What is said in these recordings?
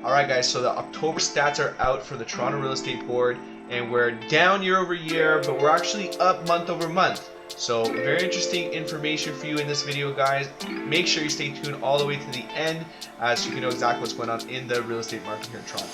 Alright guys, so the October stats are out for the Toronto Real Estate Board, and we're down year over year, but we're actually up month over month. So very interesting information for you in this video, guys. Make sure you stay tuned all the way to the end so you can know exactly what's going on in the real estate market here in Toronto.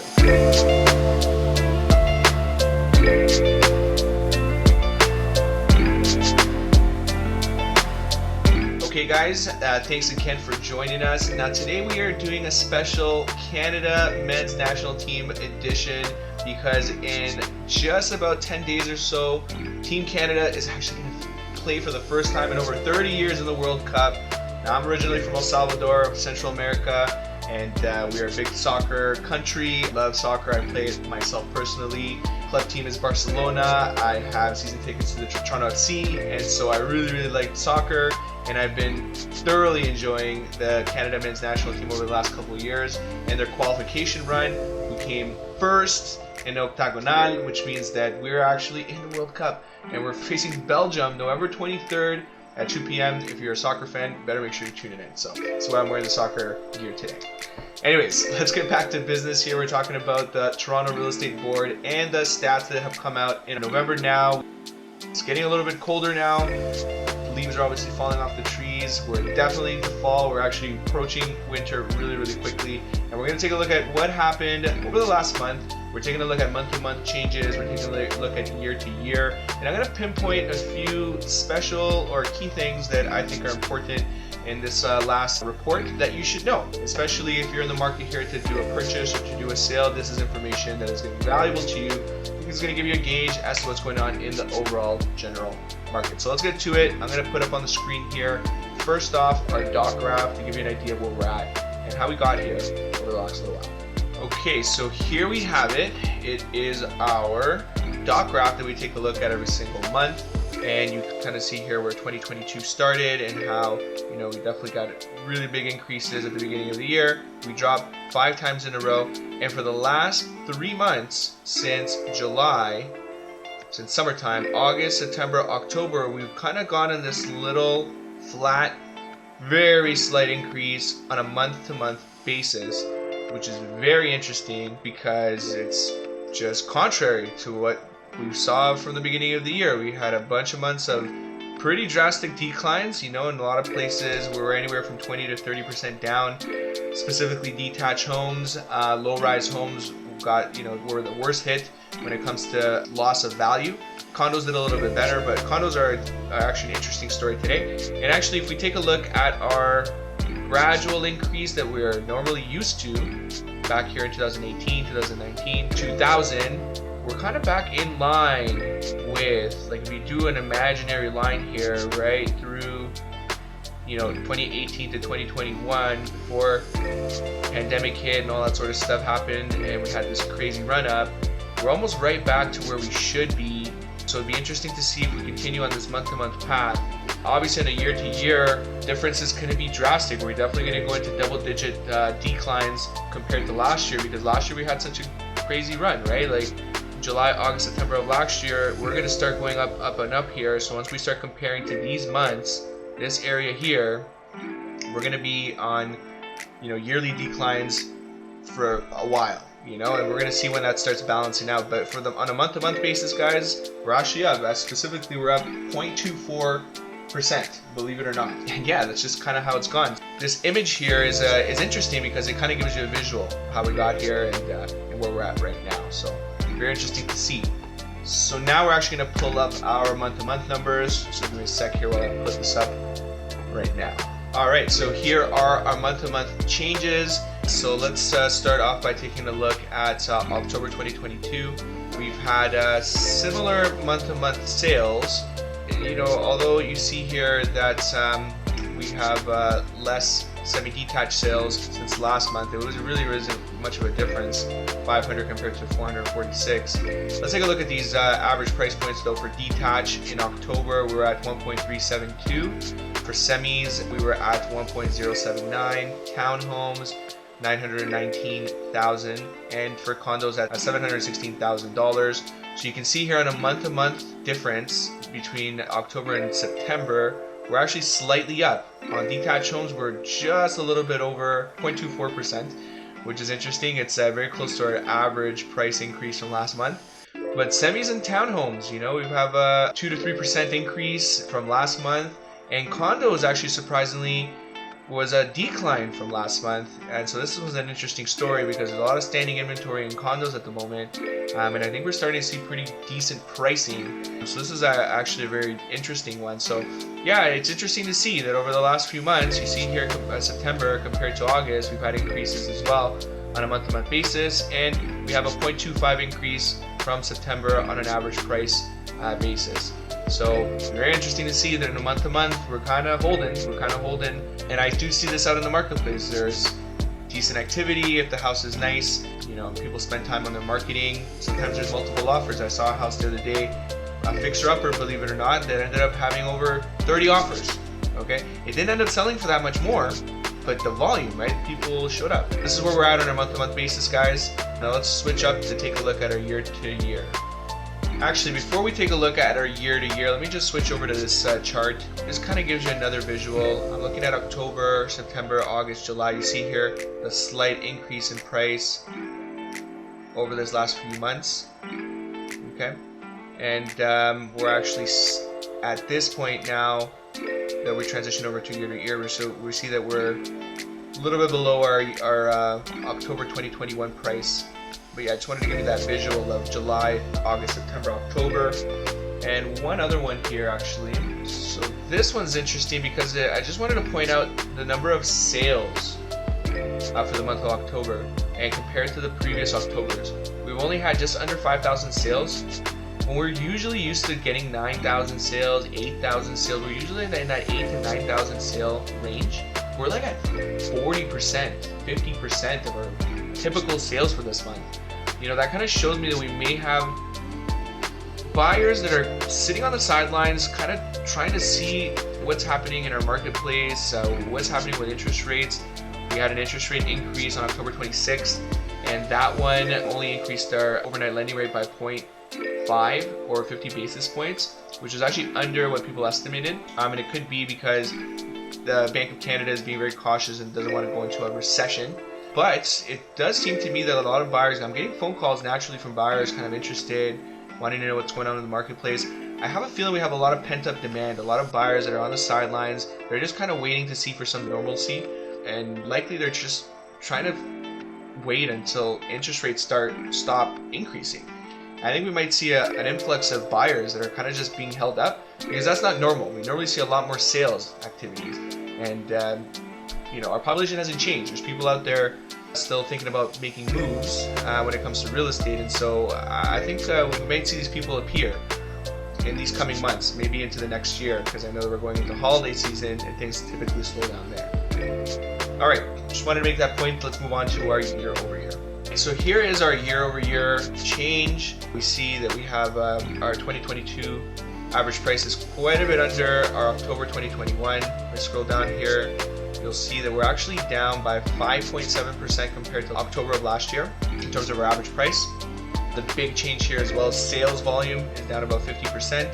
Okay guys, thanks again for joining us. Now today we are doing a special Canada Men's National Team edition because in just about 10 days or so, Team Canada is actually going to play for the first time in over 30 years in the World Cup. Now I'm originally from El Salvador, Central America, and we are a big soccer country. Love soccer. I play it myself personally. Club team is Barcelona. I have season tickets to the Toronto FC, and so I really like soccer, and I've been thoroughly enjoying the Canada Men's National Team over the last couple of years and their qualification run. We came first in Octagonal, which means that we're actually in the World Cup, and we're facing Belgium November 23rd at 2 p.m. If you're a soccer fan, better make sure you're tuning in. So that's why I'm wearing the soccer gear today. Anyways, let's get back to business here. We're talking about the Toronto Real Estate Board and the stats that have come out in November now. It's getting a little bit colder now. The leaves are obviously falling off the trees. We're definitely into fall. We're actually approaching winter really quickly. And we're going to take a look at what happened over the last month. We're taking a look at month-to-month changes. We're taking a look at year-to-year. And I'm going to pinpoint a few special or key things that I think are important in this last report that you should know, especially if you're in the market here to do a purchase or to do a sale. This is information that is going to be valuable to you. It's going to give you a gauge as to what's going on in the overall general market. So let's get to it. I'm going to put up on the screen here, first off, our dot graph to give you an idea of where we're at and how we got here over the last little while. Okay, so here we have it. It is our dot graph that we take a look at every single month. And you can kind of see here where 2022 started and how, we definitely got really big increases at the beginning of the year. We dropped 5 times in a row. And for the last 3 months since July, since summertime, August, September, October, we've kind of gone in this little flat, very slight increase on a month-to-month basis, which is very interesting because it's just contrary to what we saw from the beginning of the year. We had a bunch of months of pretty drastic declines. In a lot of places we were anywhere from 20 to 30% down. Specifically, detached homes, low-rise homes were the worst hit when it comes to loss of value. Condos did a little bit better, but condos are actually an interesting story today. And actually, if we take a look at our gradual increase that we are normally used to back here in 2018, 2019, 2000, we're kind of back in line with, like, if we do an imaginary line here, right through 2018 to 2021, before pandemic hit and all that sort of stuff happened and we had this crazy run up, we're almost right back to where we should be. So it'd be interesting to see if we continue on this month-to-month path. Obviously, in a year-to-year, difference is going to be drastic. We're definitely going to go into double-digit declines compared to last year, because last year we had such a crazy run, right? Like July, August, September of last year, we're going to start going up and up here. So once we start comparing to these months, this area here, we're going to be on, yearly declines for a while. And we're going to see when that starts balancing out. But on a month-to-month basis, guys, we're actually up. Specifically, we're up 0.24%, believe it or not. And yeah, that's just kind of how it's gone. This image here is interesting because it kind of gives you a visual of how we got here and where we're at right now. So very interesting to see. So now we're actually going to pull up our month-to-month numbers. So give me a sec here while I put this up right now. Alright, so here are our month-to-month changes. So let's start off by taking a look at October 2022. We've had similar month-to-month sales. Although you see here that we have less semi-detached sales since last month, it really isn't much of a difference, 500 compared to 446. Let's take a look at these average price points though. For detached in October, we were at 1.372. For semis, we were at 1.079. Townhomes, $919,000, and for condos at $716,000. So you can see here on a month-to-month difference between October and September, we're actually slightly up. On detached homes, we're just a little bit over 0.24%. which is interesting. It's very close to our average price increase from last month. But semis and townhomes, you know, we have a 2 to 3% increase from last month, and condos actually surprisingly was a decline from last month. And so this was an interesting story because there's a lot of standing inventory in condos at the moment, and I think we're starting to see pretty decent pricing. So this is actually a very interesting one. So yeah, it's interesting to see that over the last few months, you see here September compared to August, we've had increases as well on a month-to-month basis, and we have a 0.25 increase from September on an average price basis. So very interesting to see that in a month-to-month, we're kind of holding, and I do see this out in the marketplace. There's decent activity if the house is nice, you know, people spend time on their marketing. Sometimes there's multiple offers. I saw a house the other day, a fixer-upper, believe it or not, that ended up having over 30 offers. Okay, it didn't end up selling for that much more, but the volume, right? People showed up. This is where we're at on a month-to-month basis, guys. Now let's switch up to take a look at our year-to-year. Actually, before we take a look at our year-to-year, let me just switch over to this chart. This kind of gives you another visual. I'm looking at October, September, August, July. You see here the slight increase in price over this last few months. Okay, and we're actually at this point now that we transition over to year-to-year. So we see that we're a little bit below our October 2021 price. But yeah, I just wanted to give you that visual of July, August, September, October, and one other one here actually. So this one's interesting because I just wanted to point out the number of sales for the month of October, and compared to the previous Octobers, we've only had just under 5,000 sales. When we're usually used to getting 9,000 sales, 8,000 sales, we're usually in that 8 to 9,000 sale range. We're like at 40%, 50% of our typical sales for this month. You know, that kind of shows me that we may have buyers that are sitting on the sidelines, kind of trying to see what's happening in our marketplace, what's happening with interest rates. We had an interest rate increase on October 26th, and that one only increased our overnight lending rate by 0.5 or 50 basis points, which is actually under what people estimated. And it could be because the Bank of Canada is being very cautious and doesn't want to go into a recession. But it does seem to me that a lot of buyers, I'm getting phone calls naturally from buyers kind of interested, wanting to know what's going on in the marketplace. I have a feeling we have a lot of pent-up demand, a lot of buyers that are on the sidelines. They're just kind of waiting to see for some normalcy, and likely they're just trying to wait until interest rates stop increasing. I think we might see an influx of buyers that are kind of just being held up, because that's not normal. We normally see a lot more sales activities, and you know, our population hasn't changed. There's people out there still thinking about making moves when it comes to real estate, and so I think we might see these people appear in these coming months, maybe into the next year, because I know that we're going into holiday season and things typically slow down there. All right, just wanted to make that point. Let's move on to our year over year. So here is our year over year change. We see that we have our 2022 average price is quite a bit under our October 2021. Let's scroll down here. You'll see that we're actually down by 5.7% compared to October of last year in terms of our average price. The big change here as well, sales volume is down about 50%,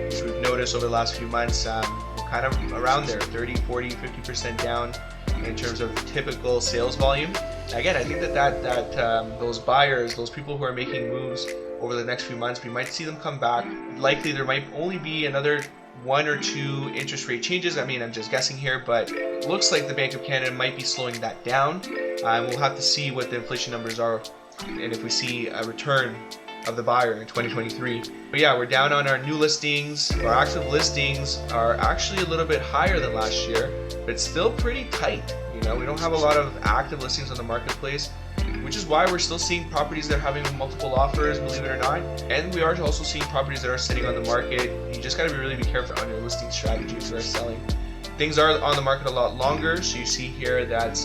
which we've noticed over the last few months. We're kind of around there, 30, 40, 50% down in terms of typical sales volume. Again, I think that those buyers, those people who are making moves over the next few months, we might see them come back. Likely there might only be another 1 or 2 interest rate changes. I mean, I'm just guessing here, but it looks like the Bank of Canada might be slowing that down. We'll have to see what the inflation numbers are and if we see a return of the buyer in 2023. But yeah, we're down on our new listings. Our active listings are actually a little bit higher than last year, but still pretty tight. You know, we don't have a lot of active listings on the marketplace, which is why we're still seeing properties that are having multiple offers, believe it or not. And we are also seeing properties that are sitting on the market. You just got to really be careful on your listing strategy if you are selling. Things are on the market a lot longer, so you see here that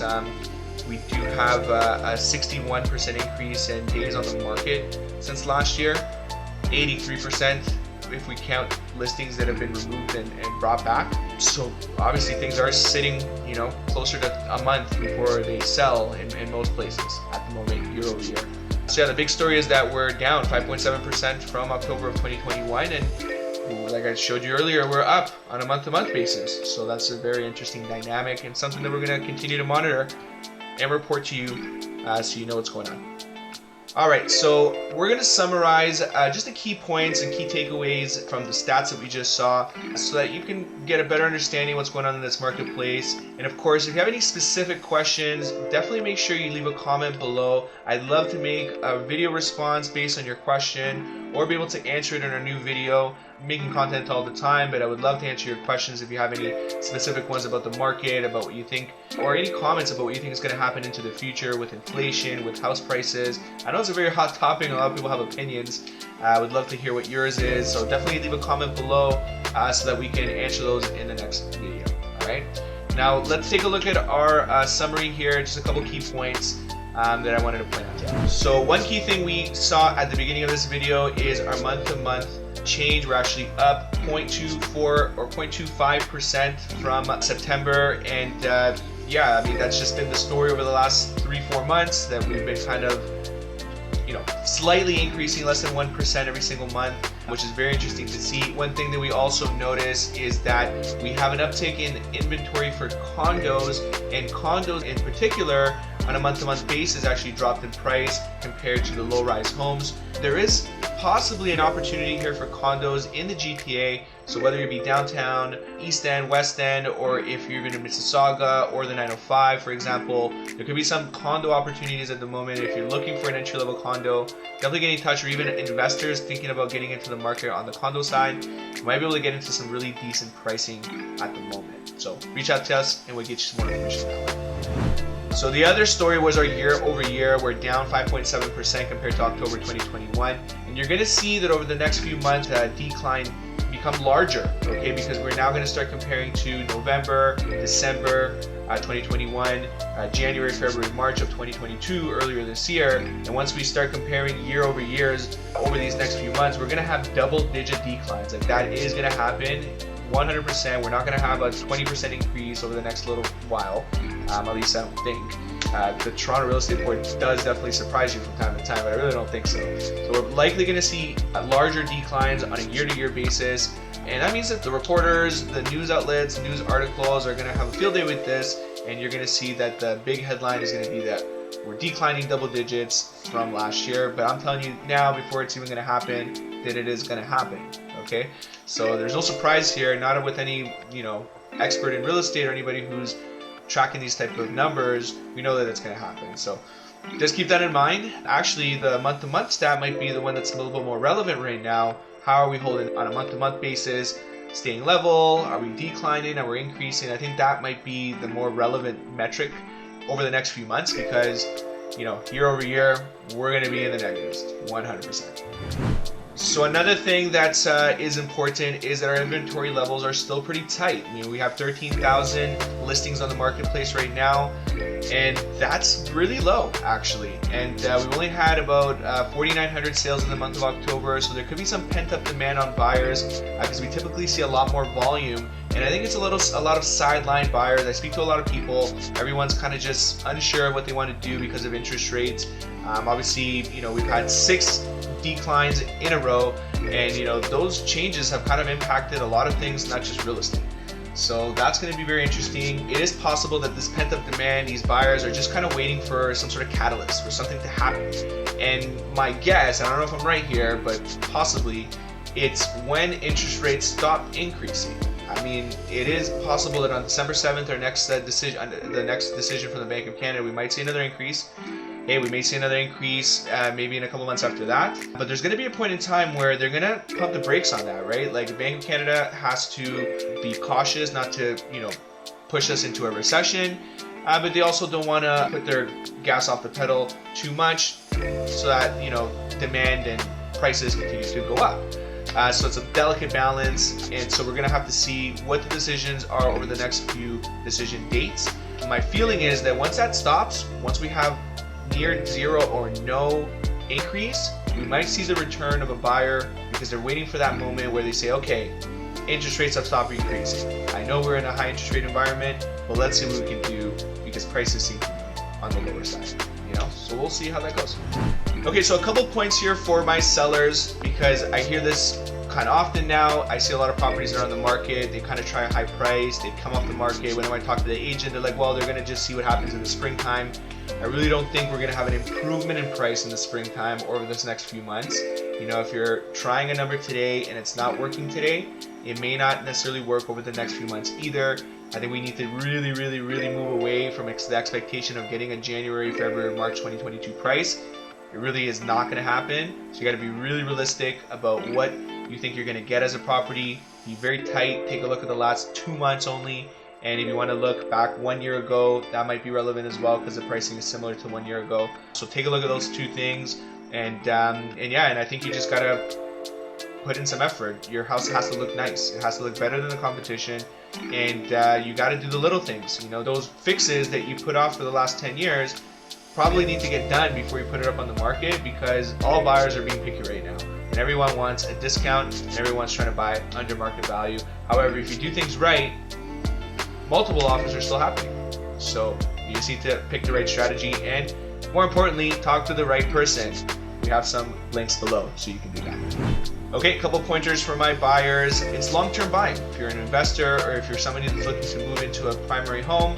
we do have a 61% increase in days on the market since last year, 83% if we count listings that have been removed and brought back. So obviously things are sitting, you know, closer to a month before they sell in most places at the moment, year over year. So yeah, the big story is that we're down 5.7% from October of 2021, and like I showed you earlier, we're up on a month-to-month basis. So that's a very interesting dynamic and something that we're going to continue to monitor and report to you so you know what's going on. Alright, so we're going to summarize just the key points and key takeaways from the stats that we just saw so that you can get a better understanding of what's going on in this marketplace. And of course, if you have any specific questions, definitely make sure you leave a comment below. I'd love to make a video response based on your question or be able to answer it in our new video. I'm making content all the time, but I would love to answer your questions if you have any specific ones about the market, about what you think, or any comments about what you think is going to happen into the future with inflation, with house prices. I know it's a very hot topic, and a lot of people have opinions. I would love to hear what yours is, so definitely leave a comment below so that we can answer those in the next video. Alright, now let's take a look at our summary here, just a couple key points that I wanted to point out to you. So one key thing we saw at the beginning of this video is our month-to-month change. We're actually up 0.24 or 0.25% from September, and yeah, I mean, that's just been the story over the last 3-4 months, that we've been kind of, you know, slightly increasing, less than 1% every single month, which is very interesting to see. One thing that we also notice is that we have an uptick in inventory for condos, and condos in particular on a month-to-month basis actually dropped in price compared to the low-rise homes. There is possibly an opportunity here for condos in the GTA, so whether you be downtown, East End, West End, or if you're in Mississauga or the 905, for example, there could be some condo opportunities at the moment. If you're looking for an entry-level condo, definitely get in touch, or even investors thinking about getting into the market on the condo side, you might be able to get into some really decent pricing at the moment. So reach out to us and we'll get you some more information that way. So the other story was our year over year. We're down 5.7% compared to October 2021. And you're going to see that over the next few months, decline become larger, okay? Because we're now going to start comparing to November, December 2021, January, February, March of 2022, earlier this year. And once we start comparing year over years over these next few months, we're going to have double-digit declines. Like, that is going to happen. 100%. We're not going to have a 20% increase over the next little while, at least I don't think. The Toronto Real Estate Board does definitely surprise you from time to time, but I really don't think so. So we're likely going to see larger declines on a year-to-year basis, and that means that the reporters, the news outlets, news articles are going to have a field day with this, and you're going to see that the big headline is going to be that we're declining double digits from last year. But I'm telling you now, before it's even going to happen, that it is going to happen. Okay, so there's no surprise here, not with any, you know, expert in real estate or anybody who's tracking these type of numbers. We know that it's going to happen, so just keep that in mind. Actually, the month-to-month stat might be the one that's a little bit more relevant right now. How are we holding on a month-to-month basis? Staying level? Are we declining? Are we increasing? I think that might be the more relevant metric over the next few months, because, you know, year over year, we're going to be in the negatives, 100%. So another thing that is important is that our inventory levels are still pretty tight. I mean, we have 13,000 listings on the marketplace right now, and that's really low, actually. And we've only had about 4,900 sales in the month of October, so there could be some pent-up demand on buyers because we typically see a lot more volume. And I think it's a lot of sideline buyers. I speak to a lot of people. Everyone's kind of just unsure of what they want to do because of interest rates. Obviously, you know, we've had 6 declines in a row, and you know, those changes have kind of impacted a lot of things, not just real estate. So that's going to be very interesting. It is possible that this pent-up demand, these buyers are just kind of waiting for some sort of catalyst, for something to happen. And my guess, I don't know if I'm right here, but possibly it's when interest rates stop increasing. I mean, it is possible that on December 7th, our next decision, the next decision from the Bank of Canada, we might see another increase. Hey, we may see another increase maybe in a couple months after that. But there's going to be a point in time where they're going to pump the brakes on that, right? Like, the Bank of Canada has to be cautious not to, you know, push us into a recession. But they also don't want to put their gas off the pedal too much so that, you know, demand and prices continue to go up. So it's a delicate balance, and so we're going to have to see what the decisions are over the next few decision dates. My feeling is that once that stops, once we have near zero or no increase, we might see the return of a buyer because they're waiting for that moment where they say, okay, interest rates have stopped increasing. I know we're in a high interest rate environment, but let's see what we can do because prices seem to be on the lower side, you know? So we'll see how that goes. Okay, so a couple points here for my sellers, because I hear this kind of often now. I see a lot of properties that are on the market. They kind of try a high price. They come off the market. When I talk to the agent, they're like, well, they're going to just see what happens in the springtime. I really don't think we're going to have an improvement in price in the springtime or over this next few months. You know, if you're trying a number today and it's not working today, it may not necessarily work over the next few months either. I think we need to really move away from the expectation of getting a January, February, March 2022 price. It really is not going to happen. So you got to be really realistic about what you think you're going to get as a property. Be very tight. Take a look at the last 2 months only. And if you want to look back 1 year ago, that might be relevant as well because the pricing is similar to 1 year ago. So take a look at those two things. And I think you just got to put in some effort. Your house has to look nice. It has to look better than the competition. And you got to do the little things. You know, those fixes that you put off for the last 10 years probably need to get done before you put it up on the market, because all buyers are being picky right now. And everyone wants a discount and everyone's trying to buy under market value. However, if you do things right, multiple offers are still happening. So you just need to pick the right strategy and, more importantly, talk to the right person. We have some links below so you can do that. Okay, a couple pointers for my buyers. It's long-term buying. If you're an investor or if you're somebody that's looking to move into a primary home,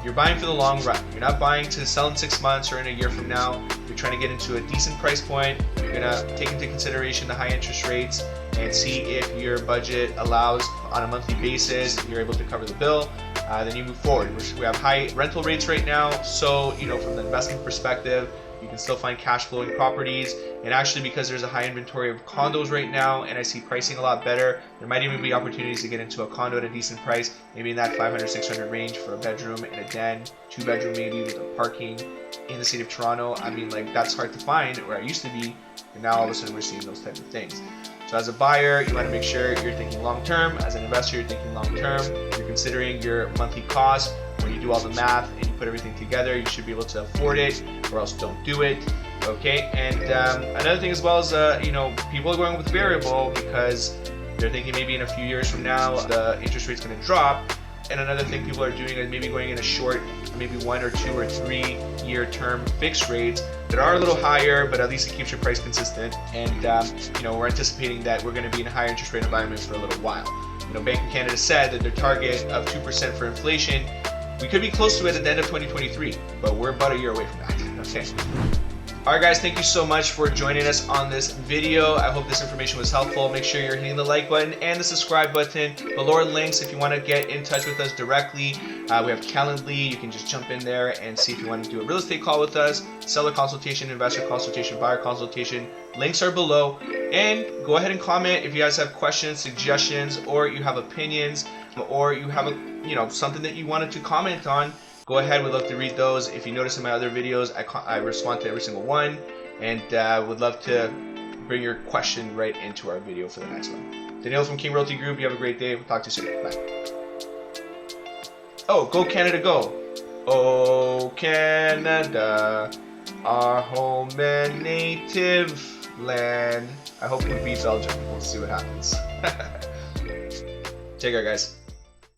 you're buying for the long run. You're not buying to sell in 6 months or in a year from now. You're trying to get into a decent price point. You're gonna take into consideration the high interest rates and see if your budget allows on a monthly basis, you're able to cover the bill. Then you move forward. We have high rental rates right now, so you know, from the investment perspective, you can still find cash flowing properties. And actually, because there's a high inventory of condos right now and I see pricing a lot better, there might even be opportunities to get into a condo at a decent price, maybe in that 500, 600 range for a bedroom and a den, 2-bedroom maybe with a parking in the city of Toronto. I mean, like, that's hard to find where I used to be, and now all of a sudden we're seeing those types of things. So as a buyer, you want to make sure you're thinking long term. As an investor, you're thinking long term. You're considering your monthly cost. When you do all the math and you put everything together, you should be able to afford it, or else don't do it. Okay, and another thing as well is, you know, people are going with variable because they're thinking maybe in a few years from now the interest rate's going to drop. And another thing people are doing is maybe going in a short, maybe 1 or 2 or 3 year term fixed rates that are a little higher, but at least it keeps your price consistent. And you know, we're anticipating that we're going to be in a higher interest rate environment for a little while. You know, Bank of Canada said that their target of 2% for inflation, we could be close to it at the end of 2023, but we're about a year away from that. Okay. Alright guys, thank you so much for joining us on this video. I hope this information was helpful. Make sure you're hitting the like button and the subscribe button. Below are links if you want to get in touch with us directly. We have Calendly. You can just jump in there and see if you want to do a real estate call with us, seller consultation, investor consultation, buyer consultation. Links are below. And go ahead and comment if you guys have questions, suggestions, or you have opinions, or you have something that you wanted to comment on. Go ahead, we'd love to read those. If you notice in my other videos, I respond to every single one, and would love to bring your question right into our video for the next one. Daniel from King Realty Group, you have a great day. We'll talk to you soon. Bye. Oh, go Canada, go. Oh, Canada, our home and native land. I hope we beat Belgium. We'll see what happens. Take care, guys.